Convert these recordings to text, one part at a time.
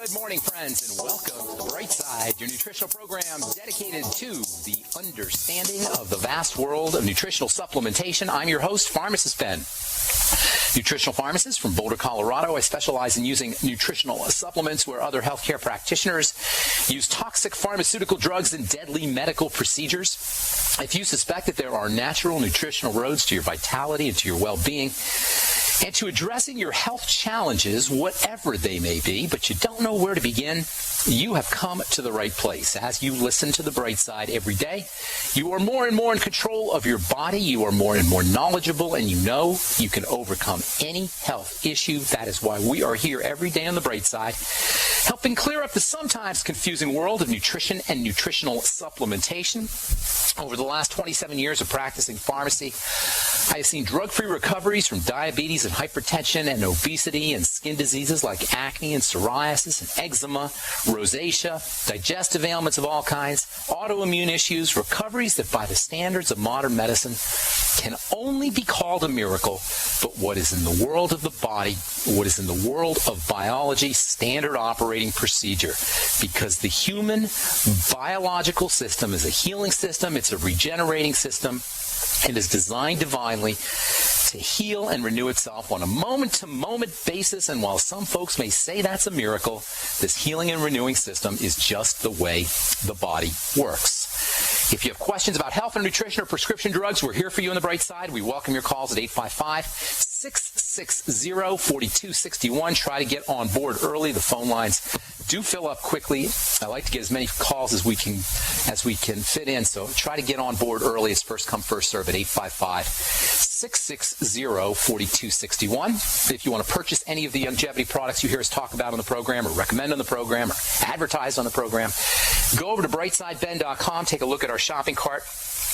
Good morning, friends, and welcome to The Bright Side, your nutritional program dedicated to the understanding of the vast world of nutritional supplementation. I'm your host, Pharmacist Ben. Nutritional pharmacist from Boulder, Colorado. I specialize in using nutritional supplements where other healthcare practitioners use toxic pharmaceutical drugs and deadly medical procedures. If you suspect that there are natural nutritional roads to your vitality and to your well-being, and to addressing your health challenges, whatever they may be, but you don't know where to begin, you have come to the right place. As you listen to The Bright Side every day, you are more and more in control of your body, you are more and more knowledgeable, and you know you can overcome any health issue. That is why we are here every day on The Bright Side, helping clear up the sometimes confusing world of nutrition and nutritional supplementation. Over the last 27 years of practicing pharmacy, I have seen drug-free recoveries from diabetes and hypertension and obesity and skin diseases like acne and psoriasis and eczema, rosacea, digestive ailments of all kinds, autoimmune issues, recoveries that by the standards of modern medicine can only be called a miracle, but what is in the world of the body, what is in the world of biology, standard operating procedure. Because the human biological system is a healing system, it's a regenerating system, it is designed divinely to heal and renew itself on a moment-to-moment basis. And while some folks may say that's a miracle, this healing and renewing system is just the way the body works. If you have questions about health and nutrition or prescription drugs, we're here for you on The Bright Side. We welcome your calls at 855-660-4261. Try to get on board early. The phone lines do fill up quickly. I like to get as many calls as we can fit in, so try to get on board early. It's first come, first serve at 855-660-4261. If you want to purchase any of the longevity products you hear us talk about on the program or recommend on the program or advertise on the program, go over to brightsideben.com, take a look at our shopping cart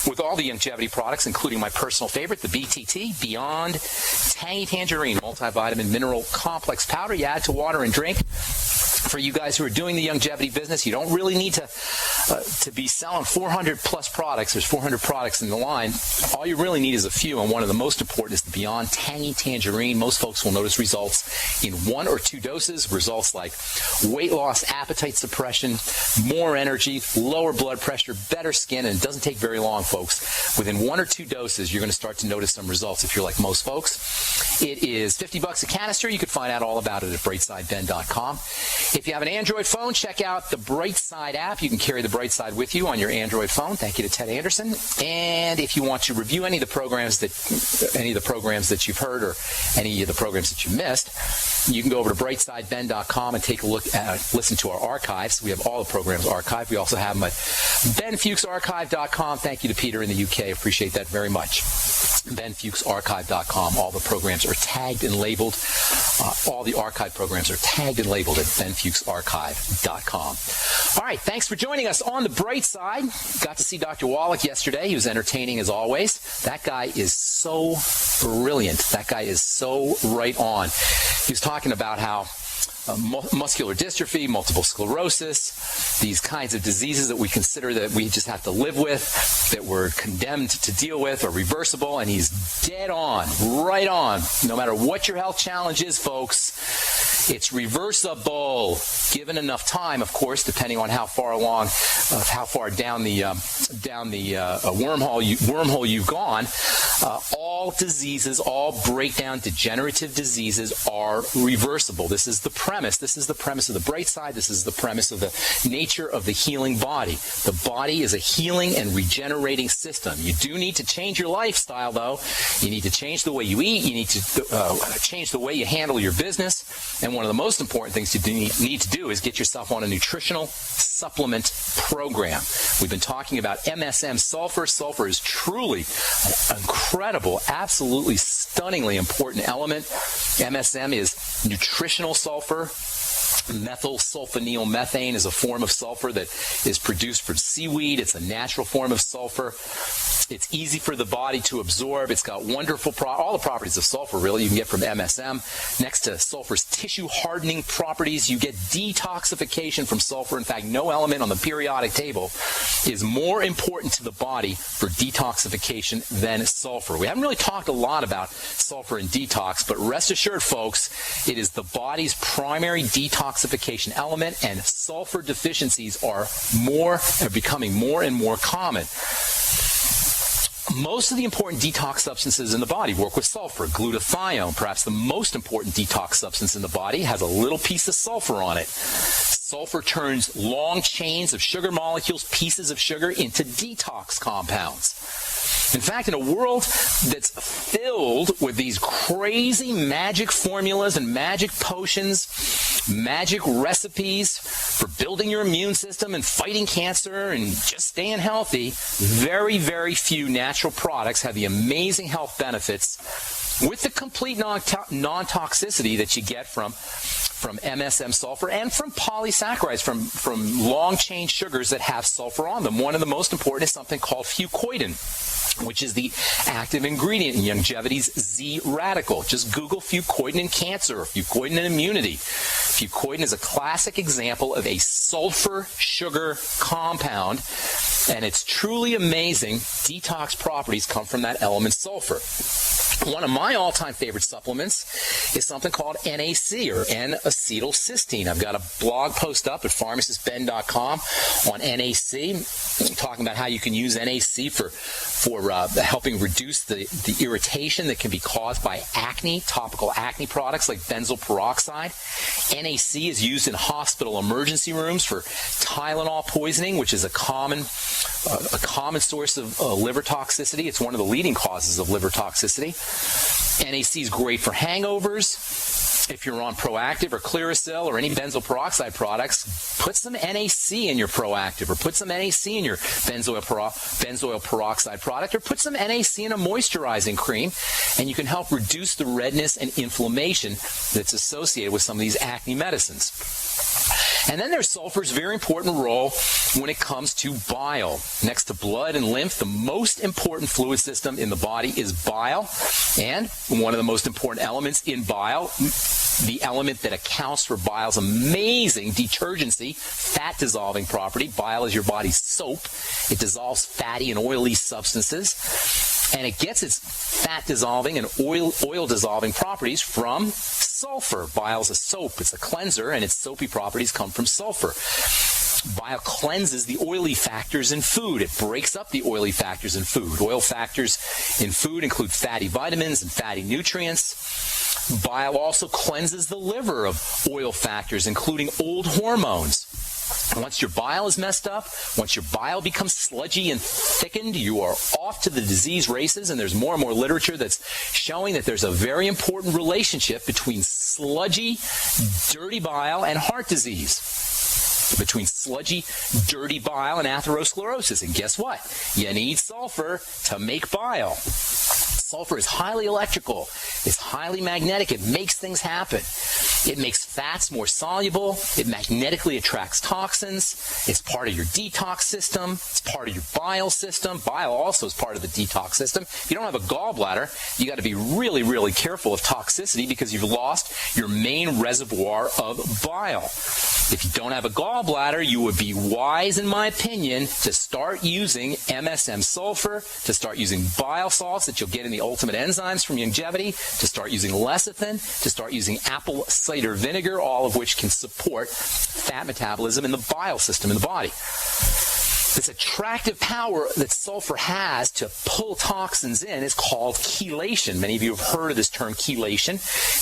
with all the longevity products, including my personal favorite, the BTT, Beyond Tangy Tangerine Multivitamin Mineral Complex Powder. You add to water and drink. For you guys who are doing the longevity business, you don't really need to be selling 400 plus products. There's 400 products in the line. All you really need is a few, and one of the most important is the Beyond Tangy Tangerine. Most folks will notice results in 1 or 2 doses, results like weight loss, appetite suppression, more energy, lower blood pressure, better skin, and it doesn't take very long, folks. Within 1 or 2 doses, you're going to start to notice some results if you're like most folks. It is $50 a canister. You can find out all about it at brightsideben.com. If you have an Android phone, check out the Bright Side app. You can carry the Bright Side with you on your Android phone. Thank you to Ted Anderson. And if you want to review any of the programs that you've heard or any of the programs that you missed, you can go over to brightsideben.com and take a look at, listen to our archives. We have all the programs archived. We also have them at benfuchsarchive.com. Thank you to Peter in the UK. Appreciate that very much. benfuchsarchive.com. All the programs are tagged and labeled. All the archive programs are tagged and labeled at benfuchsarchive.com. All right, thanks for joining us on The Bright Side. Got to see Dr. Wallach yesterday. He was entertaining as always. That guy is so brilliant. That guy is so right on. He was talking about how muscular dystrophy, multiple sclerosis, these kinds of diseases that we consider that we just have to live with, that we're condemned to deal with, are reversible, and he's dead on, right on. No matter what your health challenge is, folks, it's reversible, given enough time, of course, depending on how far down the wormhole you've gone. All diseases, all breakdown, degenerative diseases are reversible. This is the premise. This is the premise of The Bright Side. This is the premise of the nature of the healing body. The body is a healing and regenerating system. You do need to change your lifestyle, though. You need to change the way you eat. You need to change the way you handle your business. And one of the most important things you need to do is get yourself on a nutritional supplement program. We've been talking about MSM sulfur. Sulfur is truly an incredible, absolutely stunningly important element. MSM is nutritional sulfur. Methyl sulfonyl methane is a form of sulfur that is produced from seaweed. It's a natural form of sulfur. It's easy for the body to absorb. It's got wonderful, all the properties of sulfur, really, you can get from MSM. Next to sulfur's tissue hardening properties, you get detoxification from sulfur. In fact, no element on the periodic table is more important to the body for detoxification than sulfur. We haven't really talked a lot about sulfur and detox, but rest assured, folks, it is the body's primary detoxification element, and sulfur deficiencies are becoming more and more common. Most of the important detox substances in the body work with sulfur. Glutathione, perhaps the most important detox substance in the body, has a little piece of sulfur on it. Sulfur turns long chains of sugar molecules, pieces of sugar, into detox compounds. In fact, in a world that's filled with these crazy magic formulas and magic potions, magic recipes for building your immune system and fighting cancer and just staying healthy, very, very few natural products have the amazing health benefits with the complete non-toxicity that you get from MSM sulfur and from polysaccharides, from long-chain sugars that have sulfur on them. One of the most important is something called fucoidan, which is the active ingredient in Youngevity's Z radical. Just Google fucoidan in cancer or fucoidan in immunity. Fucoidan is a classic example of a sulfur sugar compound, and it's truly amazing. Detox properties come from that element sulfur. One of my all-time favorite supplements is something called NAC, or N-acetylcysteine. I've got a blog post up at pharmacistben.com on NAC, talking about how you can use NAC for helping reduce the irritation that can be caused by acne, topical acne products like benzoyl peroxide. NAC is used in hospital emergency rooms for Tylenol poisoning, which is a common source of liver toxicity. It's one of the leading causes of liver toxicity. NAC is great for hangovers. If you're on Proactiv or Clearasil or any benzoyl peroxide products, put some NAC in your Proactiv, or put some NAC in your benzoyl peroxide product, or put some NAC in a moisturizing cream, and you can help reduce the redness and inflammation that's associated with some of these acne medicines. And then there's sulfur's very important role when it comes to bile. Next to blood and lymph, the most important fluid system in the body is bile. And one of the most important elements in bile, the element that accounts for bile's amazing detergency, fat-dissolving property. Bile is your body's soap. It dissolves fatty and oily substances. And it gets its fat-dissolving and oil-dissolving properties from sulfur. Bile's a soap. It's a cleanser, and its soapy properties come from sulfur. Bile cleanses the oily factors in food. It breaks up the oily factors in food. Oil factors in food include fatty vitamins and fatty nutrients. Bile also cleanses the liver of oil factors, including old hormones. Once your bile is messed up, once your bile becomes sludgy and thickened, you are off to the disease races, and there's more and more literature that's showing that there's a very important relationship between sludgy, dirty bile and heart disease. Between sludgy, dirty bile and atherosclerosis. And guess what? You need sulfur to make bile. Sulfur is highly electrical. It's highly magnetic. It makes things happen. It makes fats more soluble. It magnetically attracts toxins. It's part of your detox system. It's part of your bile system. Bile also is part of the detox system. If you don't have a gallbladder, you got to be really, really careful of toxicity because you've lost your main reservoir of bile. If you don't have a gallbladder, you would be wise, in my opinion, to start using MSM sulfur, to start using bile salts that you'll get in the Ultimate Enzymes from Youngevity, to start using lecithin, to start using apple cider vinegar, all of which can support fat metabolism in the bile system in the body. This attractive power that sulfur has to pull toxins in is called chelation. Many of you have heard of this term, chelation.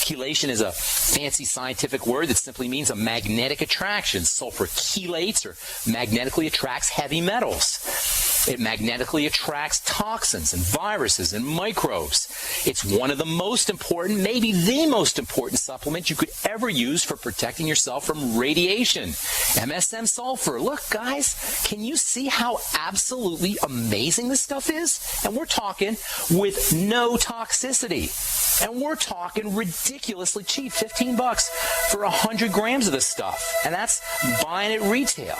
Chelation is a fancy scientific word that simply means a magnetic attraction. Sulfur chelates, or magnetically attracts, heavy metals. It magnetically attracts toxins and viruses and microbes. It's one of the most important, maybe the most important supplement you could ever use for protecting yourself from radiation. MSM sulfur. Look, guys, can you see how absolutely amazing this stuff is? And we're talking with no toxicity. And we're talking ridiculously cheap, $15 for 100 grams of this stuff. And that's buying at retail.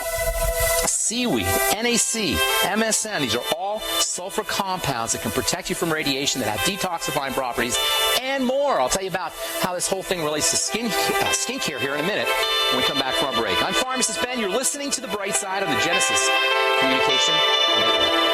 seaweed, NAC, MSM. These are all sulfur compounds that can protect you from radiation, that have detoxifying properties, and more. I'll tell you about how this whole thing relates to skincare here in a minute when we come back from our break. I'm Pharmacist Ben. You're listening to The Bright Side of the Genesis Communication Network.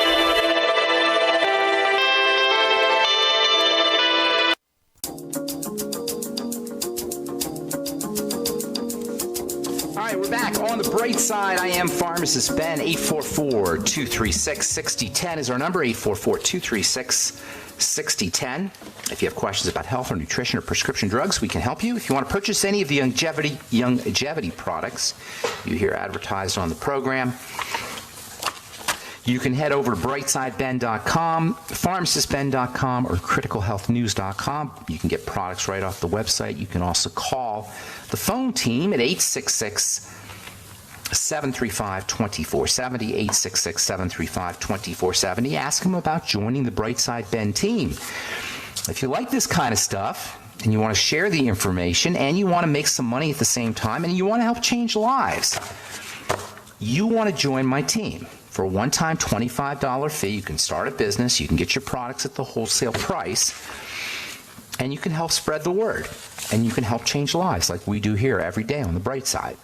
We're back on The Bright Side. I am Pharmacist Ben. 844-236-6010 is our number, 844-236-6010. If you have questions about health or nutrition or prescription drugs, we can help you. If you want to purchase any of the longevity products you hear advertised on the program, you can head over to brightsideben.com, pharmacistben.com, or criticalhealthnews.com. You can get products right off the website. You can also call the phone team at 866-735-2470, 866-735-2470. Ask them about joining the Brightside Ben team. If you like this kind of stuff, and you want to share the information, and you want to make some money at the same time, and you want to help change lives, you want to join my team. For a one-time $25 fee, you can start a business, you can get your products at the wholesale price, and you can help spread the word, and you can help change lives like we do here every day on The Bright Side.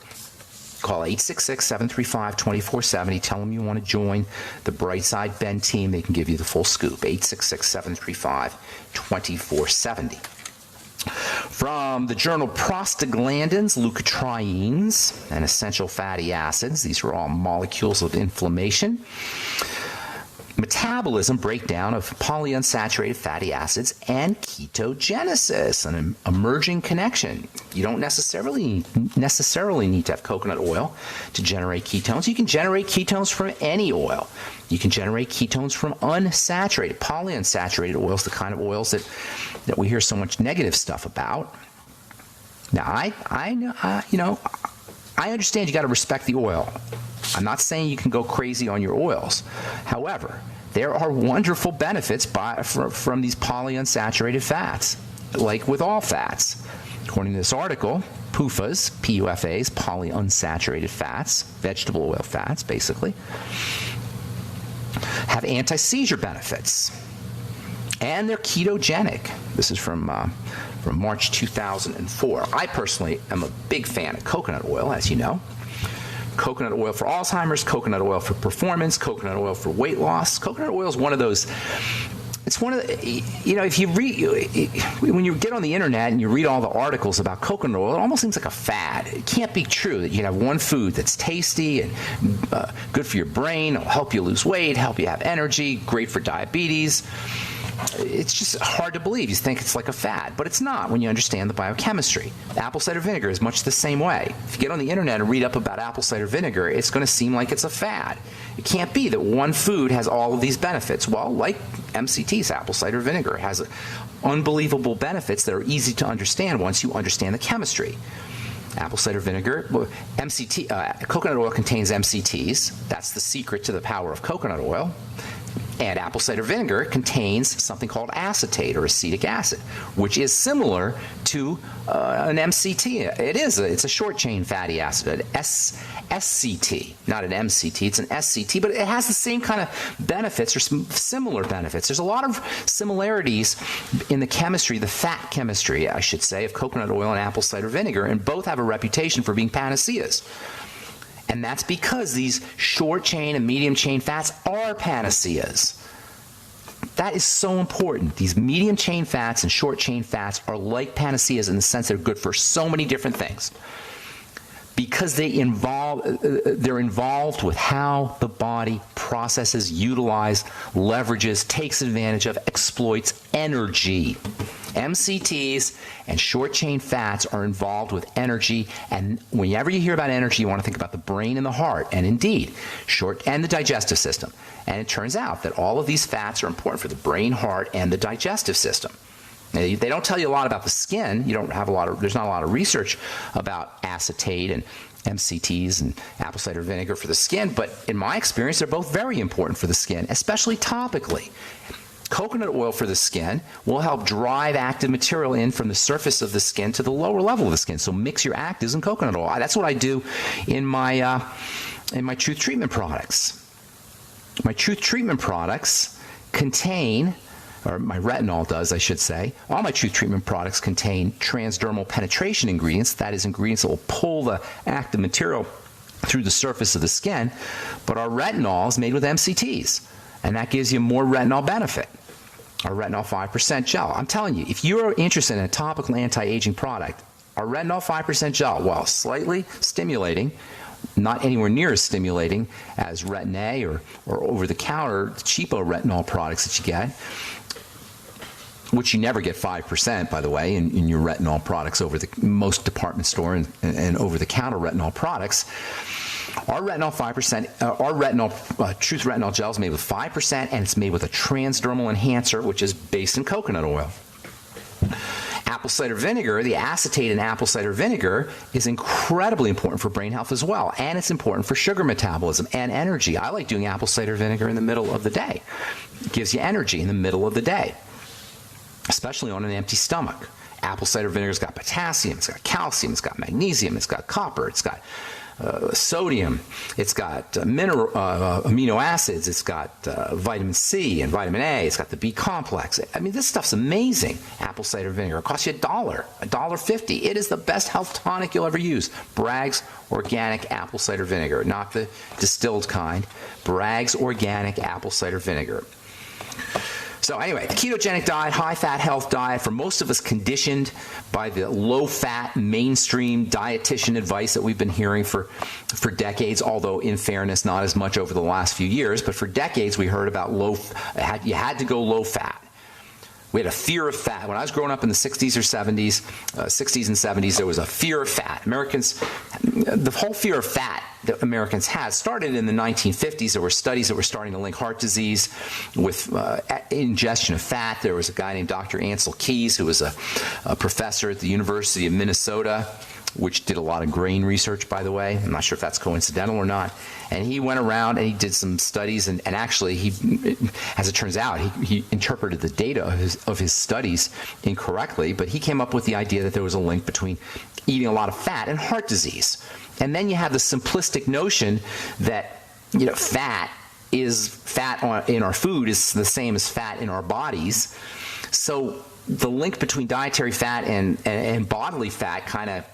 Call 866-735-2470. Tell them you want to join the Brightside Ben team. They can give you the full scoop. 866-735-2470. From the journal Prostaglandins, leukotrienes, and essential fatty acids. These are all molecules of inflammation. Metabolism, breakdown of polyunsaturated fatty acids, and ketogenesis, an emerging connection. You don't necessarily need to have coconut oil to generate ketones. You can generate ketones from any oil. You can generate ketones from unsaturated, polyunsaturated oils, the kind of oils that we hear so much negative stuff about. Now, I understand you got to respect the oil. I'm not saying you can go crazy on your oils. However, there are wonderful benefits from these polyunsaturated fats, like with all fats. According to this article, PUFAs, P-U-F-As, polyunsaturated fats, vegetable oil fats, basically, have anti-seizure benefits. And they're ketogenic. This is from March 2004. I personally am a big fan of coconut oil, as you know. Coconut oil for Alzheimer's, coconut oil for performance, coconut oil for weight loss. Coconut oil is one of those, it's one of the, if you read, when you get on the internet and you read all the articles about coconut oil, it almost seems like a fad. It can't be true that you have one food that's tasty and good for your brain, it'll help you lose weight, help you have energy, great for diabetes. It's just hard to believe. You think it's like a fad, but it's not when you understand the biochemistry. Apple cider vinegar is much the same way. If you get on the internet and read up about apple cider vinegar, it's going to seem like it's a fad. It can't be that one food has all of these benefits. Well, like MCT's apple cider vinegar has unbelievable benefits that are easy to understand once you understand the chemistry. Apple cider vinegar, coconut oil contains MCTs. That's the secret to the power of coconut oil. And apple cider vinegar contains something called acetate or acetic acid, which is similar to an MCT. It's a short-chain fatty acid, an SCT, not an MCT. It's an SCT, but it has the same kind of benefits or some similar benefits. There's a lot of similarities in the chemistry, the fat chemistry, I should say, of coconut oil and apple cider vinegar, and both have a reputation for being panaceas. And that's because these short-chain and medium-chain fats are panaceas. That is so important. These medium-chain fats and short-chain fats are like panaceas in the sense they're good for so many different things. Because they're involved with how the body processes, utilizes, leverages, takes advantage of, exploits energy. MCTs and short-chain fats are involved with energy, and whenever you hear about energy, you want to think about the brain and the heart, and indeed, and the digestive system. And it turns out that all of these fats are important for the brain, heart, and the digestive system. Now, they don't tell you a lot about the skin. There's not a lot of research about acetate and MCTs and apple cider vinegar for the skin, but in my experience, they're both very important for the skin, especially topically. Coconut oil for the skin will help drive active material in from the surface of the skin to the lower level of the skin. So mix your actives in coconut oil. That's what I do in my in my Truth Treatment products. My Truth Treatment products contain, or my retinol does, I should say, all my Truth Treatment products contain transdermal penetration ingredients, that is, ingredients that will pull the active material through the surface of the skin, but our retinol is made with MCTs, and that gives you more retinol benefit. Our retinol 5% gel. I'm telling you, if you're interested in a topical anti-aging product, our retinol 5% gel, while slightly stimulating, not anywhere near as stimulating as Retin-A or over-the-counter cheapo retinol products that you get, which you never get 5%, by the way, in your retinol products over the most department store and over-the-counter retinol products. Our retinol 5%, our retinol Truth Retinol Gel is made with 5%, and it's made with a transdermal enhancer, which is based in coconut oil. Apple cider vinegar, the acetate in apple cider vinegar, is incredibly important for brain health as well, and it's important for sugar metabolism and energy. I like doing apple cider vinegar in the middle of the day. It gives you energy in the middle of the day, especially on an empty stomach. Apple cider vinegar's got potassium, it's got calcium, it's got magnesium, it's got copper, it's got sodium, it's got amino acids, it's got vitamin C and vitamin A, it's got the B complex. I mean, this stuff's amazing. Apple cider vinegar. It costs you $1.50. It is the best health tonic you'll ever use. Bragg's Organic Apple Cider Vinegar, not the distilled kind. Bragg's Organic Apple Cider Vinegar. So anyway, the ketogenic diet, high-fat health diet, for most of us conditioned by the low-fat mainstream dietitian advice that we've been hearing for decades, although in fairness, not as much over the last few years, but for decades we heard about you had to go low-fat. We had a fear of fat. When I was growing up in the 60s or 70s, 60s and 70s, there was a fear of fat. The whole fear of fat that Americans had started in the 1950s. There were studies that were starting to link heart disease with ingestion of fat. There was a guy named Dr. Ansel Keys, who was a professor at the University of Minnesota, which did a lot of grain research, by the way. I'm not sure if that's coincidental or not. And he went around and he did some studies, and actually, as it turns out, he interpreted the data of his studies incorrectly, but he came up with the idea that there was a link between eating a lot of fat and heart disease. And then you have the simplistic notion that, fat in our food is the same as fat in our bodies. So the link between dietary fat and bodily fat kind of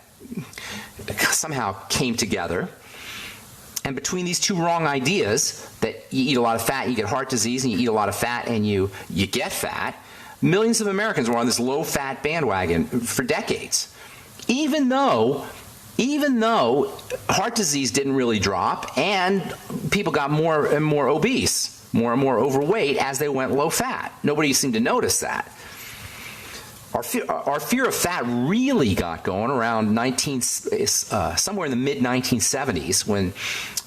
somehow came together. And between these two wrong ideas, that you eat a lot of fat, you get heart disease, and you eat a lot of fat and you get fat, millions of Americans were on this low-fat bandwagon for decades. Even though heart disease didn't really drop, and people got more and more obese, more and more overweight as they went low-fat. Nobody seemed to notice that. Our fear of fat really got going around somewhere in the mid-1970s, when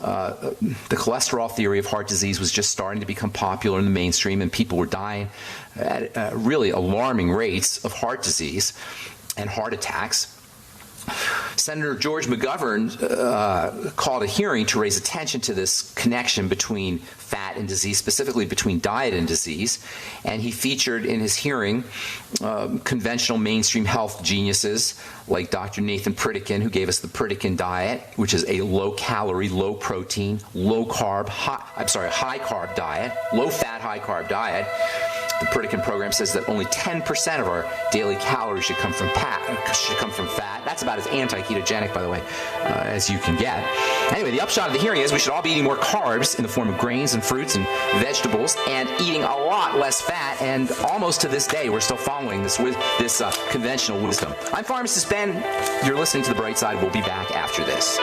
the cholesterol theory of heart disease was just starting to become popular in the mainstream, and people were dying at really alarming rates of heart disease and heart attacks. Senator George McGovern called a hearing to raise attention to this connection between fat and disease, specifically between diet and disease. And he featured in his hearing conventional mainstream health geniuses like Dr. Nathan Pritikin, who gave us the Pritikin diet, which is a low-calorie, low-protein, high-carb diet, low-fat, high-carb diet. The Pritikin program says that only 10% of our daily calories should come from fat. That's about as anti-ketogenic, by the way, as you can get. Anyway, the upshot of the hearing is we should all be eating more carbs in the form of grains and fruits and vegetables, and eating a lot less fat. And almost to this day, we're still following this conventional wisdom. I'm Pharmacist Ben. You're listening to The Bright Side. We'll be back after this.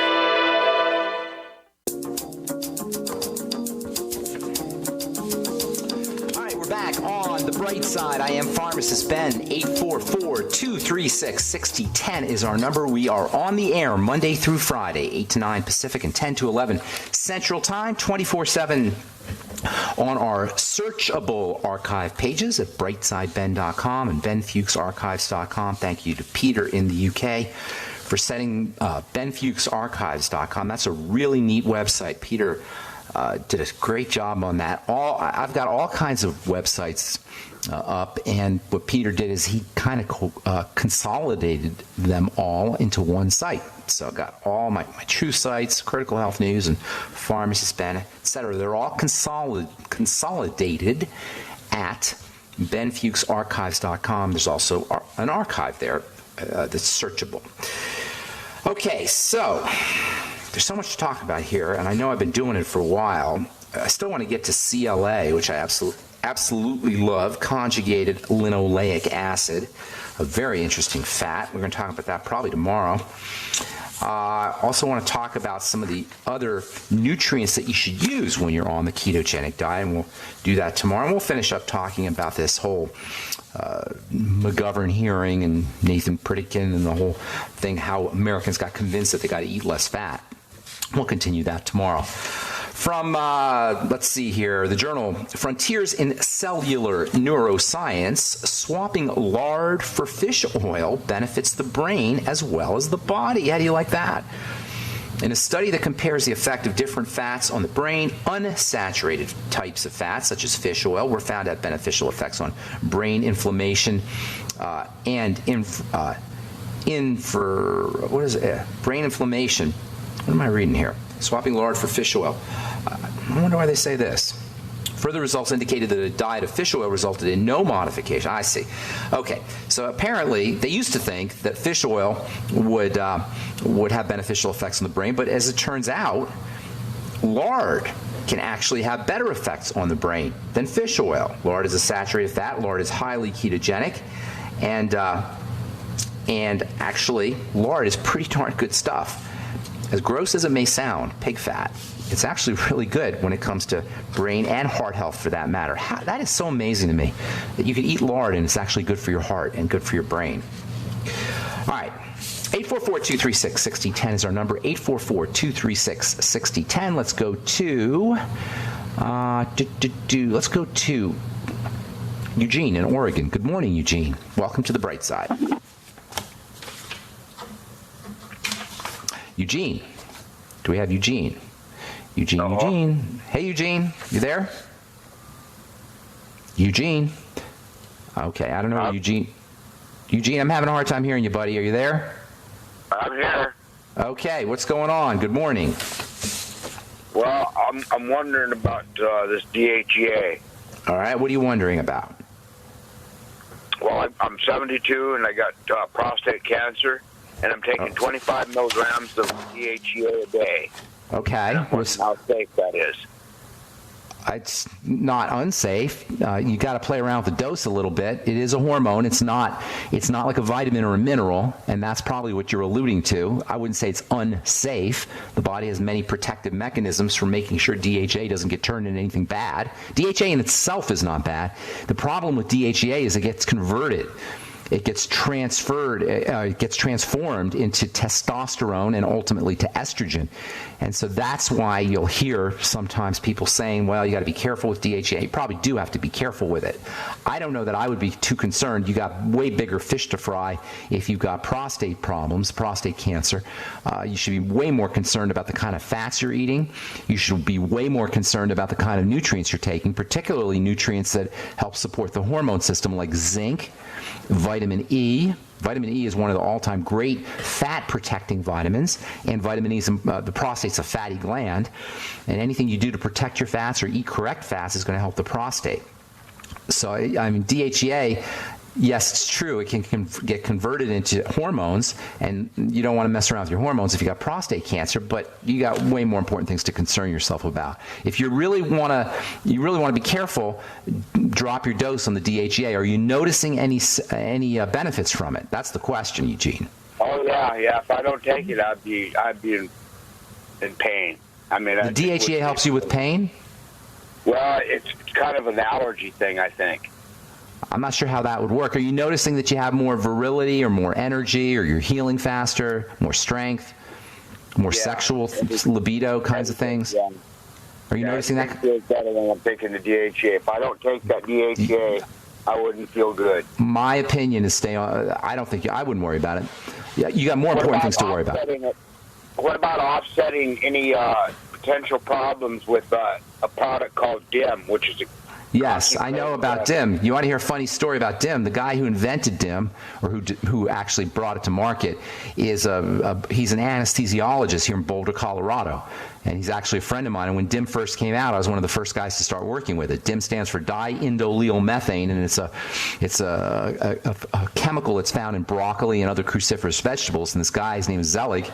On The Bright Side, I am Pharmacist Ben. 844-236-6010 is our number. We are on the air Monday through Friday, 8 to 9 Pacific and 10 to 11 Central Time, 24/7 on our searchable archive pages at brightsideben.com and benfuchsarchives.com. Thank you to Peter in the UK for setting benfuchsarchives.com. That's a really neat website. Peter did a great job on that. I've got all kinds of websites up, and what Peter did is he kind of consolidated them all into one site. So I've got all my true sites, Critical Health News and Pharmacist Ben, etc. They're all consolidated at benfuchsarchives.com. There's also an archive there that's searchable. Okay, so there's so much to talk about here, and I know I've been doing it for a while. I still want to get to CLA, which I absolutely love, conjugated linoleic acid, a very interesting fat. We're going to talk about that probably tomorrow. I also want to talk about some of the other nutrients that you should use when you're on the ketogenic diet, and we'll do that tomorrow. And we'll finish up talking about this whole McGovern hearing and Nathan Pritikin and the whole thing, how Americans got convinced that they got to eat less fat. We'll continue that tomorrow. From, let's see here, the journal Frontiers in Cellular Neuroscience, swapping lard for fish oil benefits the brain as well as the body. How do you like that? In a study that compares the effect of different fats on the brain, unsaturated types of fats, such as fish oil, were found to have beneficial effects on brain inflammation and brain inflammation. What am I reading here? Swapping lard for fish oil. I wonder why they say this. Further results indicated that a diet of fish oil resulted in no modification. I see. Okay, so apparently they used to think that fish oil would have beneficial effects on the brain, but as it turns out, lard can actually have better effects on the brain than fish oil. Lard is a saturated fat. Lard is highly ketogenic, and actually, lard is pretty darn good stuff. As gross as it may sound, pig fat, it's actually really good when it comes to brain and heart health, for that matter. That is so amazing to me, that you can eat lard and it's actually good for your heart and good for your brain. All right, 844-236-6010 is our number, 844-236-6010. Let's go to Eugene in Oregon. Good morning, Eugene. Welcome to the bright side. Eugene. Do we have Eugene? Eugene. Hey, Eugene. You there? Eugene. Okay, I don't know. Eugene, I'm having a hard time hearing you, buddy. Are you there? I'm here. Okay, what's going on? Good morning. Well, I'm wondering about this DHEA. All right, what are you wondering about? Well, I'm 72 and I got prostate cancer. And I'm taking 25 milligrams of DHEA a day. Okay. How safe that is? It's not unsafe. You got to play around with the dose a little bit. It is a hormone. It's not like a vitamin or a mineral, and that's probably what you're alluding to. I wouldn't say it's unsafe. The body has many protective mechanisms for making sure DHA doesn't get turned into anything bad. DHA in itself is not bad. The problem with DHEA is it gets converted. It gets transferred, it gets transformed into testosterone and ultimately to estrogen. And so that's why you'll hear sometimes people saying, well, you got to be careful with DHEA. You probably do have to be careful with it. I don't know that I would be too concerned. You got way bigger fish to fry if you've got prostate problems, prostate cancer. You should be way more concerned about the kind of fats you're eating. You should be way more concerned about the kind of nutrients you're taking, particularly nutrients that help support the hormone system like zinc, vitamin E. Vitamin E is one of the all-time great fat-protecting vitamins, and vitamin E is the prostate's a fatty gland, and anything you do to protect your fats or eat correct fats is going to help the prostate. So, I mean, DHEA, yes, it's true. It can get converted into hormones, and you don't want to mess around with your hormones if you got prostate cancer, but you got way more important things to concern yourself about. If you really want to be careful, drop your dose on the DHEA. Are you noticing any benefits from it? That's the question, Eugene. Oh yeah. If I don't take it, I'd be in pain. I mean, the DHEA helps you with pain? Well, it's kind of an allergy thing, I think. I'm not sure how that would work. Are you noticing that you have more virility or more energy, or you're healing faster, more strength, more sexual libido kinds of things? Yeah. Are you noticing that? I feel better when I'm taking the DHA. If I don't take that DHA, I wouldn't feel good. My opinion is stay on. I wouldn't worry about it. Yeah, you got more important things to worry about. What about offsetting any potential problems with a product called DIM, which is a Yes, I know about DIM. You want to hear a funny story about DIM? The guy who invented DIM, or who actually brought it to market, is he's an anesthesiologist here in Boulder, Colorado. And he's actually a friend of mine. And when DIM first came out, I was one of the first guys to start working with it. DIM stands for diindoleal methane, and it's a chemical that's found in broccoli and other cruciferous vegetables. And this guy, his name is Zelig,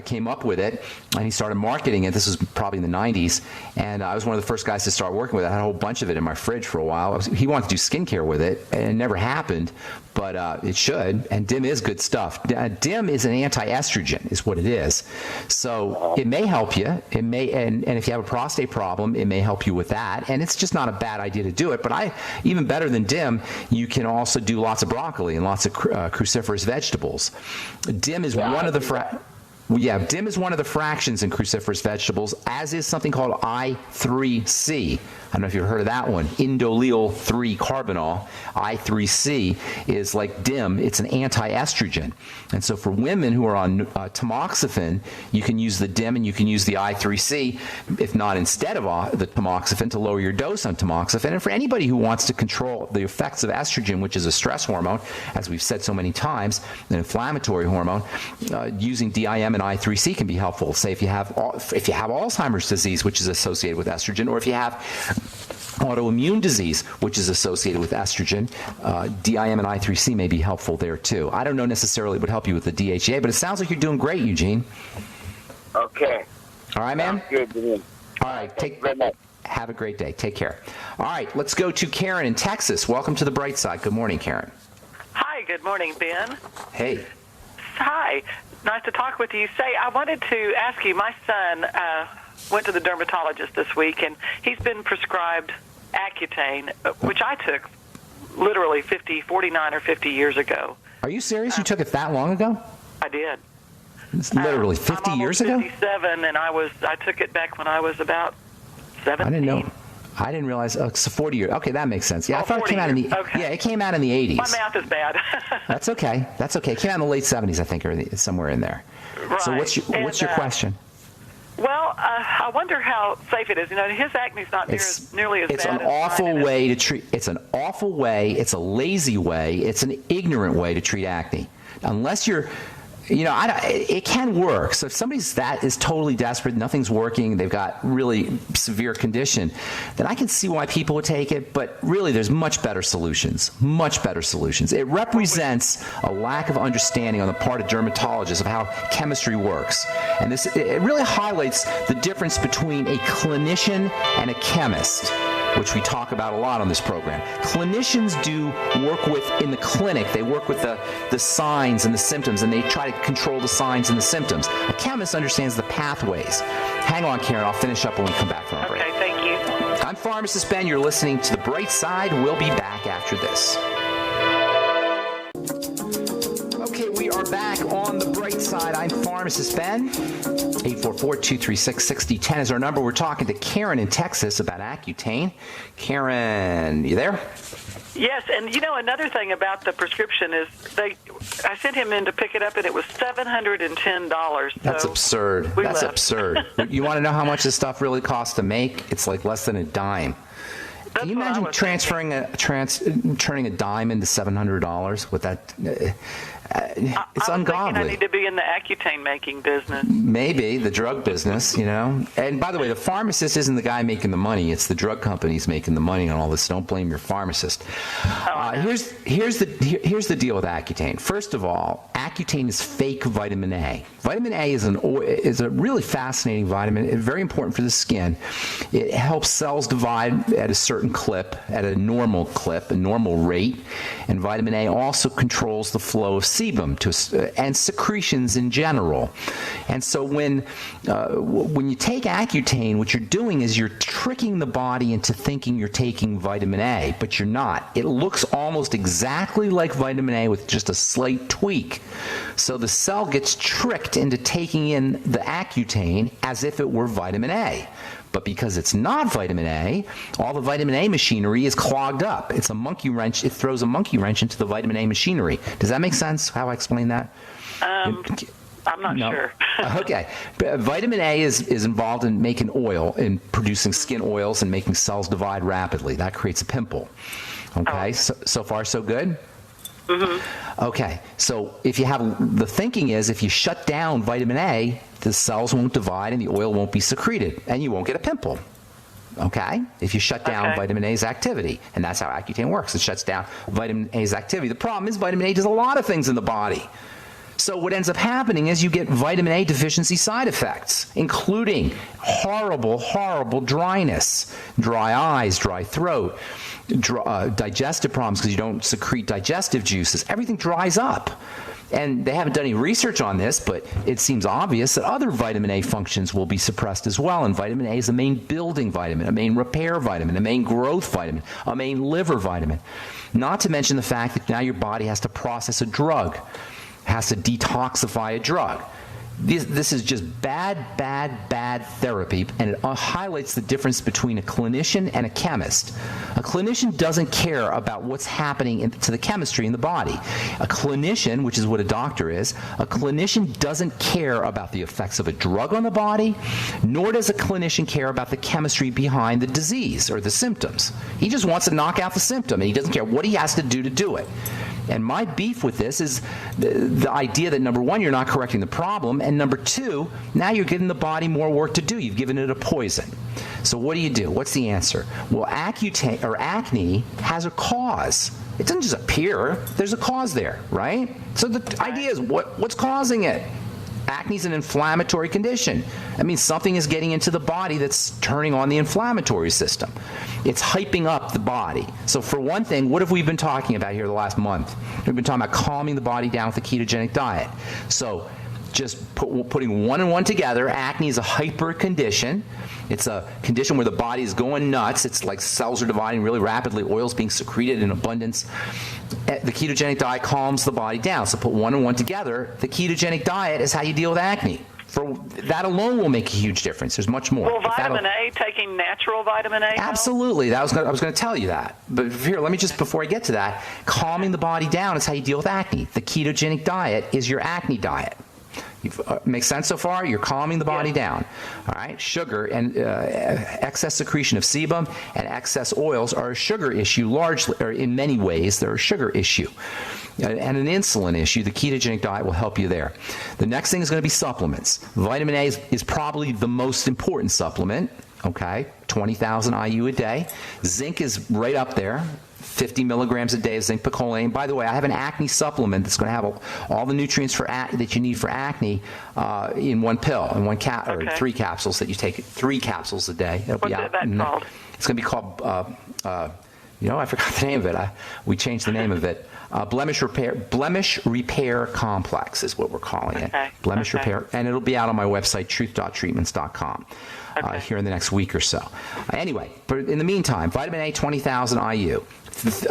came up with it, and he started marketing it. This was probably in the 90s. And I was one of the first guys to start working with it. I had a whole bunch of it in my fridge for a while. He wanted to do skincare with it, and it never happened, but it should. And DIM is good stuff. DIM is an anti-estrogen, is what it is. So it may help you. It may, and if you have a prostate problem, it may help you with that. And it's just not a bad idea to do it. But even better than DIM, you can also do lots of broccoli and lots of cruciferous vegetables. DIM is one of the DIM is one of the fractions in cruciferous vegetables, as is something called I3C. I don't know if you've heard of that one. Indoleal 3-carbinol. I3C is like DIM. It's an anti-estrogen. And so for women who are on tamoxifen, you can use the DIM and you can use the I3C, if not instead of the tamoxifen, to lower your dose on tamoxifen. And for anybody who wants to control the effects of estrogen, which is a stress hormone, as we've said so many times, an inflammatory hormone, using DIM and I3C can be helpful. Say if you have Alzheimer's disease, which is associated with estrogen, or if you have autoimmune disease, which is associated with estrogen, DIM and I3C may be helpful there too. I don't know necessarily it would help you with the DHEA, but it sounds like you're doing great, Eugene. Okay. All right, man? Sounds good. All right. Have a great day. Take care. All right, let's go to Karen in Texas. Welcome to the bright side. Good morning, Karen. Hi, good morning, Ben. Hey. Hi. Nice to talk with you. Say, I wanted to ask you, my son went to the dermatologist this week, and he's been prescribed Accutane, which I took literally 49 or 50 years ago. Are you serious? You took it that long ago? I did. It's literally 50 years ago? I'm 57, and I took it back when I was about 17. I didn't know. I didn't realize. So 40 years. Okay, that makes sense. Yeah, I thought it came out in the. Okay. Yeah, it came out in the 80s. My math is bad. That's okay. That's okay. It came out in the late 70s, I think, or somewhere in there. Right. So what's your question? Well, I wonder how safe it is. You know, his acne's not nearly as bad as mine. It's an awful way to treat. It's an awful way. It's a lazy way. It's an ignorant way to treat acne. Unless you're. It can work. So if somebody's is totally desperate, nothing's working, they've got really severe condition, then I can see why people would take it. But really, there's much better solutions. Much better solutions. It represents a lack of understanding on the part of dermatologists of how chemistry works. And it really highlights the difference between a clinician and a chemist, which we talk about a lot on this program. Clinicians do work in the clinic. They work with the signs and the symptoms, and they try to control the signs and the symptoms. A chemist understands the pathways. Hang on, Karen. I'll finish up when we come back from our break. Okay, thank you. I'm Pharmacist Ben. You're listening to The Bright Side. We'll be back after this. Okay, we are back on The Bright Side. I'm Pharmacist Ben. 844-236-6010 is our number. We're talking to Karen in Texas about Accutane. Karen, you there? Yes, and another thing about the prescription is I sent him in to pick it up, and it was $710. That's absurd. That's absurd. You want to know how much this stuff really costs to make? It's like less than a dime. Can you imagine turning a dime into $700 with that? It's ungodly. I need to be in the Accutane making business. Maybe the drug business, And by the way, the pharmacist isn't the guy making the money; it's the drug companies making the money on all this. Don't blame your pharmacist. Here's the deal with Accutane. First of all, Accutane is fake vitamin A. Vitamin A is a really fascinating vitamin. It's very important for the skin. It helps cells divide at a certain clip, at a normal rate, and vitamin A also controls the flow of sebum and secretions in general. And so when you take Accutane, what you're doing is you're tricking the body into thinking you're taking vitamin A, but you're not. It looks almost exactly like vitamin A with just a slight tweak. So the cell gets tricked into taking in the Accutane as if it were vitamin A. But because it's not vitamin A, all the vitamin A machinery is clogged up. It's a monkey wrench. It throws a monkey wrench into the vitamin A machinery. Does that make sense, how I explain that? I'm not sure. Okay. Vitamin A is involved in making oil, in producing skin oils and making cells divide rapidly. That creates a pimple. Okay. So far, so good? Mm-hmm. Okay. So if you have, the thinking is if you shut down vitamin A, the cells won't divide and the oil won't be secreted and you won't get a pimple. Okay? If you shut down vitamin A's activity. And that's how Accutane works. It shuts down vitamin A's activity. The problem is vitamin A does a lot of things in the body. So what ends up happening is you get vitamin A deficiency side effects, including horrible, horrible dryness, dry eyes, dry throat, digestive problems because you don't secrete digestive juices. Everything dries up. And they haven't done any research on this, but it seems obvious that other vitamin A functions will be suppressed as well. And vitamin A is a main building vitamin, a main repair vitamin, a main growth vitamin, a main liver vitamin. Not to mention the fact that now your body has to process a drug, has to detoxify a drug. This is just bad therapy, and it highlights the difference between a clinician and a chemist. A clinician doesn't care about what's happening to the chemistry in the body. A clinician, which is what a doctor is, a clinician doesn't care about the effects of a drug on the body, nor does a clinician care about the chemistry behind the disease or the symptoms. He just wants to knock out the symptom, and he doesn't care what he has to do it. And my beef with this is the idea that, number one, you're not correcting the problem, and number two, now you're giving the body more work to do. You've given it a poison. So what do? What's the answer? Well, acne has a cause. It doesn't just appear. There's a cause there, right? So the idea is what's causing it? Acne is an inflammatory condition. That means something is getting into the body that's turning on the inflammatory system. It's hyping up the body. So for one thing, what have we been talking about here the last month? We've been talking about calming the body down with a ketogenic diet. So just putting one and one together, acne is a hyper condition. It's a condition where the body is going nuts. It's like cells are dividing really rapidly. Oil's being secreted in abundance. The ketogenic diet calms the body down. So put one and one together. The ketogenic diet is how you deal with acne. That alone will make a huge difference. There's much more. Well, vitamin A, taking natural vitamin A? Absolutely. I was going to tell you that. But here, let me just, before I get to that, calming the body down is how you deal with acne. The ketogenic diet is your acne diet. Makes sense so far? You're calming the body down. All right? Sugar and excess secretion of sebum and excess oils are a sugar issue largely, or in many ways, they're a sugar issue. And an insulin issue. The ketogenic diet will help you there. The next thing is going to be supplements. Vitamin A is probably the most important supplement. Okay? 20,000 IU a day. Zinc is right up there. 50 milligrams a day of zinc picolinate. By the way, I have an acne supplement that's going to have all the nutrients that you need for acne in one pill, in one or 3 capsules that you take. 3 capsules a day. What's that called? It's going to be called, I forgot the name of it. We changed the name of it. Blemish Repair Complex is what we're calling it. Blemish Repair. And it'll be out on my website, truth.treatments.com. Here in the next week or so. Anyway, but in the meantime, vitamin A, 20,000 IU.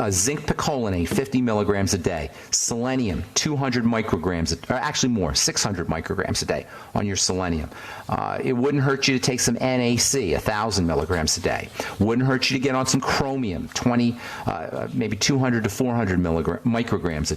Zinc picolinate, 50 milligrams a day. Selenium, 200 micrograms, or actually more, 600 micrograms a day on your selenium. It wouldn't hurt you to take some NAC, 1,000 milligrams a day. Wouldn't hurt you to get on some chromium, maybe 200 to 400 micrograms a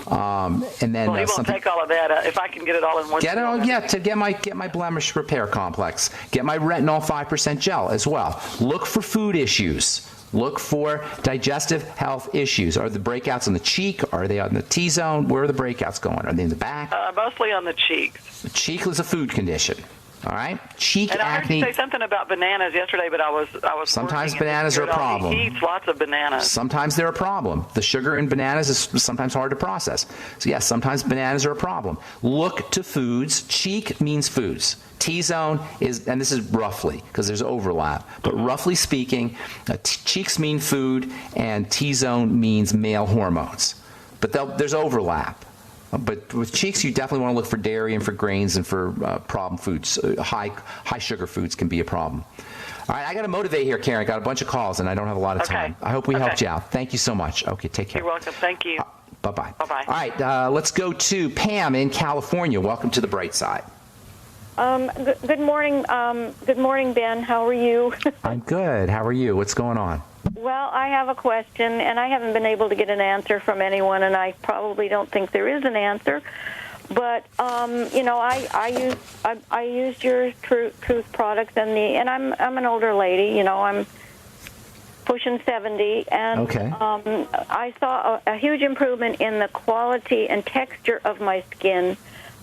Well, day. he won't take all of that. If I can get it all in one. To get my blemish repair complex. Get my retinol 5% gel as well. Look for food issues. Look for digestive health issues. Are the breakouts on the cheek? Are they on the T-zone? Where are the breakouts going? Are they in the back? Mostly on the cheeks. The cheek is a food condition. All right, cheek and acne. I heard you say something about bananas yesterday, but I was. Sometimes bananas are a problem. He eats lots of bananas. Sometimes they're a problem. The sugar in bananas is sometimes hard to process. So yes, sometimes bananas are a problem. Look to foods. Cheek means foods. T-zone is, and this is roughly because there's overlap, but roughly speaking, cheeks mean food and T-zone means male hormones. But there's overlap. But with cheeks, you definitely want to look for dairy and for grains and for problem foods. High sugar foods can be a problem. All right, I got to motivate here, Karen. I got a bunch of calls, and I don't have a lot of time. I hope we helped you out. Thank you so much. Okay, take care. You're welcome. Thank you. Bye-bye. Bye-bye. All right, let's go to Pam in California. Welcome to the Bright Side. Good morning. Good morning, Ben. How are you? I'm good. How are you? What's going on? Well, I have a question, and I haven't been able to get an answer from anyone, and I probably don't think there is an answer. But I used your Truth products, and I'm an older lady. I'm pushing 70, and Okay. I saw a huge improvement in the quality and texture of my skin.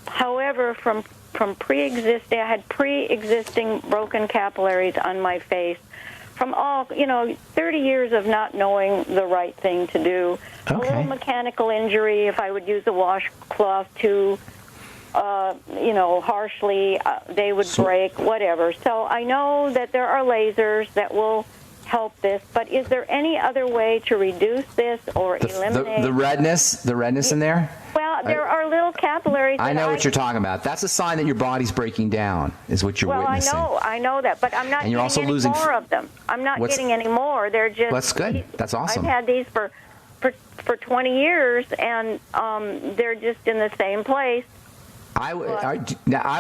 However, from I had pre-existing broken capillaries on my face from 30 years of not knowing the right thing to do. Okay. A little mechanical injury if I would use a washcloth too, harshly, they would break, whatever. So I know that there are lasers that will help this, but is there any other way to reduce this or eliminate the redness in there? Well, there are little capillaries. I know what you're talking about. That's a sign that your body's breaking down, is what you're witnessing. Well, I know that, but I'm not And you're getting also any losing more of them. I'm not getting any more. They're just... That's good. That's awesome. I've had these for 20 years, and they're just in the same place. I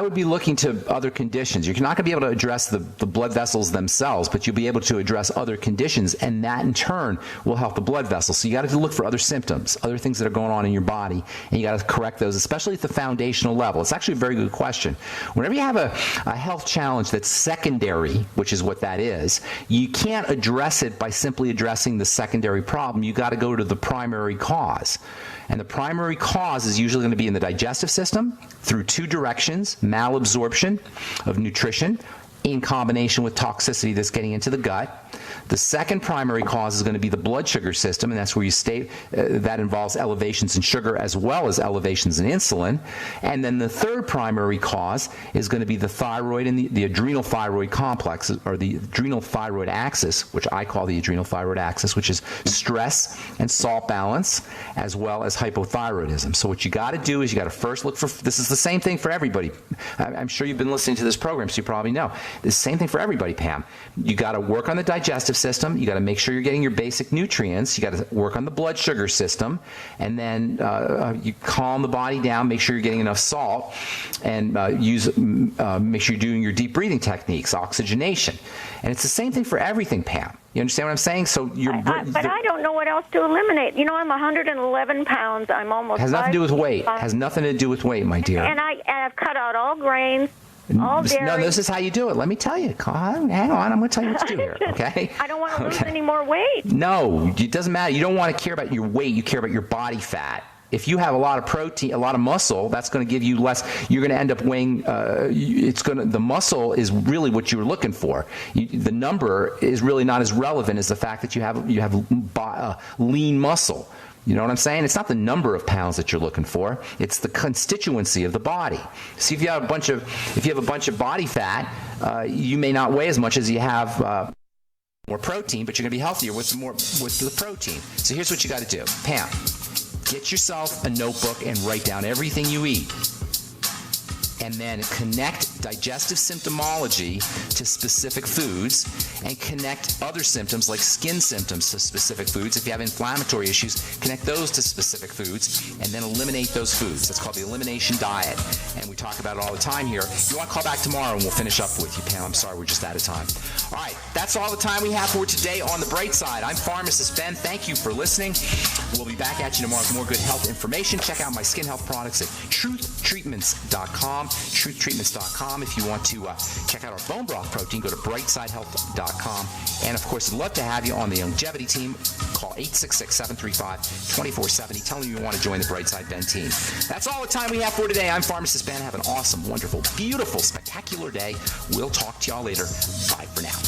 would be looking to other conditions. You're not going to be able to address the blood vessels themselves, but you'll be able to address other conditions, and that in turn will help the blood vessels. So you got to look for other symptoms, other things that are going on in your body, and you got to correct those, especially at the foundational level. It's actually a very good question. Whenever you have a health challenge that's secondary, which is what that is, you can't address it by simply addressing the secondary problem. You got to go to the primary cause. And the primary cause is usually going to be in the digestive system through two directions: malabsorption of nutrition in combination with toxicity that's getting into the gut. The second primary cause is going to be the blood sugar system, and that's where you state that involves elevations in sugar as well as elevations in insulin. And then the third primary cause is going to be the thyroid and the adrenal thyroid complex, or the adrenal thyroid axis, which I call the adrenal thyroid axis, which is stress and salt balance as well as hypothyroidism. So what you got to do is you got to first look for, this is the same thing for everybody. I'm sure you've been listening to this program, so you probably know. It's the same thing for everybody, Pam. You got to work on the digestive system. You got to make sure you're getting your basic nutrients. You got to work on the blood sugar system, and then you calm the body down. Make sure you're getting enough salt, and make sure you're doing your deep breathing techniques, oxygenation, and it's the same thing for everything, Pam. You understand what I'm saying? So but I don't know what else to eliminate. I'm 111 pounds. I'm almost. Has nothing to do with weight. Has nothing to do with weight, my dear. And I've cut out all grains. All dairy. No, this is how you do it. Let me tell you. Hang on. I'm going to tell you what to do here, okay? I don't want to lose any more weight. No, it doesn't matter. You don't want to care about your weight. You care about your body fat. If you have a lot of protein, a lot of muscle, that's going to give you less. You're going to end up weighing. The muscle is really what you were looking for. The number is really not as relevant as the fact that you have lean muscle. You know what I'm saying? It's not the number of pounds that you're looking for. It's the constituency of the body. See, if you have a bunch of body fat, you may not weigh as much as you have more protein, but you're going to be healthier with the protein. So here's what you got to do, Pam. Get yourself a notebook and write down everything you eat. And then connect digestive symptomology to specific foods, and connect other symptoms like skin symptoms to specific foods. If you have inflammatory issues, connect those to specific foods, and then eliminate those foods. That's called the elimination diet, and we talk about it all the time here. You want to call back tomorrow and we'll finish up with you, Pam. I'm sorry, we're just out of time. All right, that's all the time we have for today on The Bright Side. I'm Pharmacist Ben. Thank you for listening. We'll be back at you tomorrow with more good health information. Check out my skin health products at truthtreatments.com. truthtreatments.com. If you want to check out our bone broth protein, go to brightsidehealth.com. And of course, I'd love to have you on the longevity team. Call 866-735-2470. Tell them you want to join the Brightside Ben team. That's all the time we have for today. I'm Pharmacist Ben. Have an awesome, wonderful, beautiful, spectacular day. We'll talk to y'all later. Bye for now.